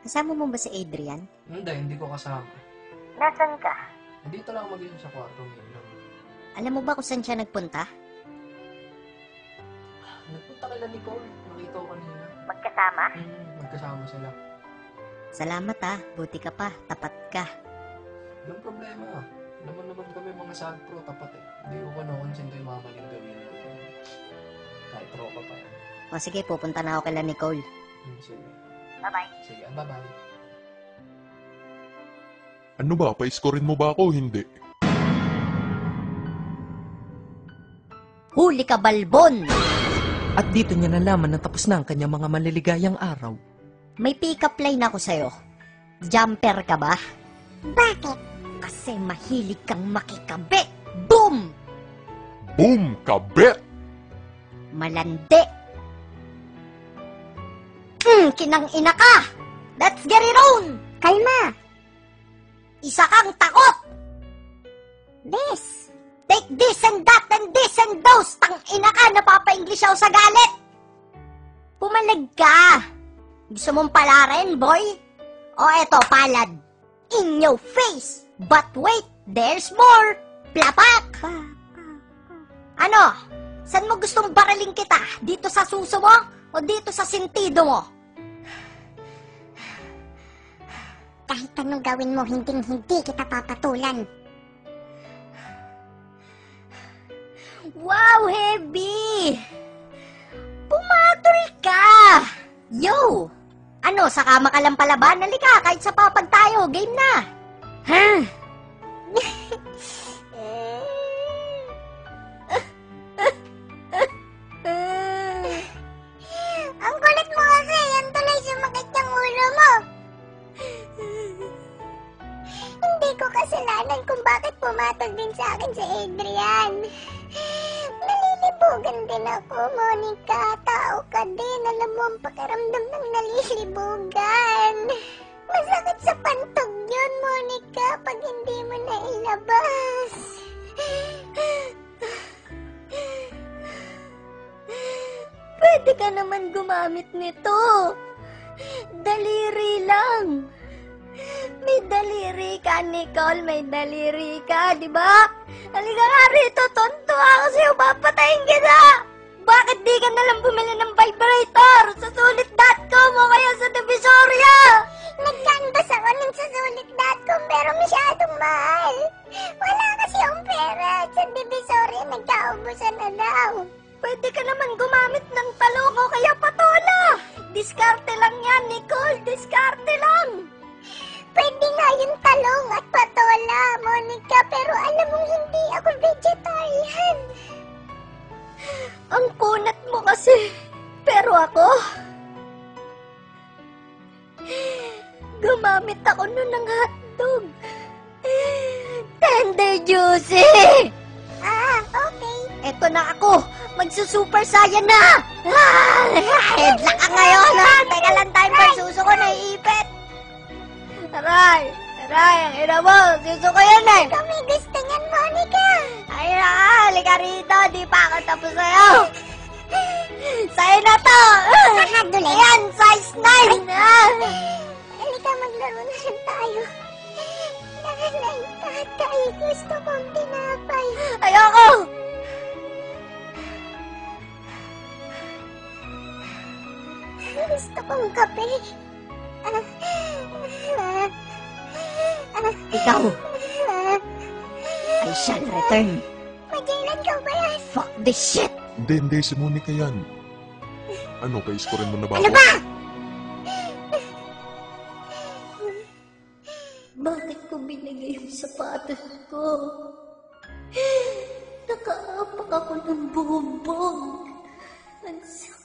Kasama mo ba si Adrian? Hindi ko kasama. Nasaan ka? Dito lang mag-inom sa kwarto ngayon. Alam mo ba kung saan siya nagpunta? Nagpunta kila Nicole. Nakita ko kanina. Magkasama? Magkasama sila. Salamat buti ka pa, tapat ka. Yung problema, naman kami mga sad pro, tapat eh. Hindi ko kinokonsinto yung mga maling gawin. Kahit tropa pa yan. O sige, pupunta na ako kila Nicole. Sige. Bye-bye. Sige, bye-bye. Ano ba? Pa-scorein mo ba ako? Hindi. Huli ka, Balbon! At dito niya nalaman na tapos na ang kanyang mga maliligayang araw. May pick-up line ako sa'yo. Jumper ka ba? Bakit? Kasi mahilig kang makikabit. Boom! Boom! Kabet! Malandi. Kinang ina ka! Let's get it on! Kalma! Isa kang takot! This! Take this and that and this and those! Tang ina ka! Napapa-English ako sa galit! Pumalag ka! Gusto mong palarin, boy? O eto, palad. In your face! But wait, there's more! Plapak! Ano? Saan mo gustong baraling kita? Dito sa suso mo? O dito sa sentido mo? Kahit anong gawin mo, hindi kita papatulan. Wow, heavy! Pumatol ka! Yo! Ano, sa kama ka lang palaban? Halika, kahit sa papag tayo, game na! Ha? Ang kulit mo kasi, yan tuloy sumakit yung ulo mo. Hindi ko kasalanan kung bakit pumatol din sa akin si Adrian. Nalilibugan din ako, Monica. Tao ka din. Alam mo ang pakiramdam ng nalilibugan. Masakit sa pantog yun, Monica, pag hindi mo na ilabas. Pwede ka naman gumamit nito. Daliri lang. May daliri ka, Nicole. May daliri ka, di ba? Halika nga rito, tonto ako sa'yo. Papatayin kita. Bakit di ka nalang bumili ng vibrator sa sulit.com o kaya sa Divisoria? Nag-canvas ako ng sa sulit.com pero masyadong mahal. Wala kasi yung pera. Sa Divisoria, nagkaubusan na daw. Pwede ka naman gumamit ng talong o kaya patola. Diskarte lang yan, Nicole. Diskarte lang. Pwede nga yung talong at patola, Monica, pero alam mong hindi ako vegetarian. Ang punat mo kasi. Pero ako, gumamit ako nun ng hotdog. Tender juicy. Okay. Eto na ako. Magsusuper saiyan na. Headlock ka ngayon, ha? Teka lang, timer. Suso ko naiipit. Aray, ang ina mo. Suso ko yan, eh. Kami gusto niyan, Monica. Ay na ka, halika rito. Di pa ako tapos sa'yo. Sa'yo na to. Nakadulay. Ayan, size 9. Halika, maglaro na rin tayo. Nanay, tatay, gusto kong tinapay. Ayoko. Gusto kong kape. Ikaw, I shall return. Magellan ka ba yan? Fuck this shit. Hindi, si Monica yan. Ano, pa-scorein mo na ba Ano ako? ba? Bakit ko binigay yung sapatos ko? Nakaapak ako ng bumbong. Ang sakit.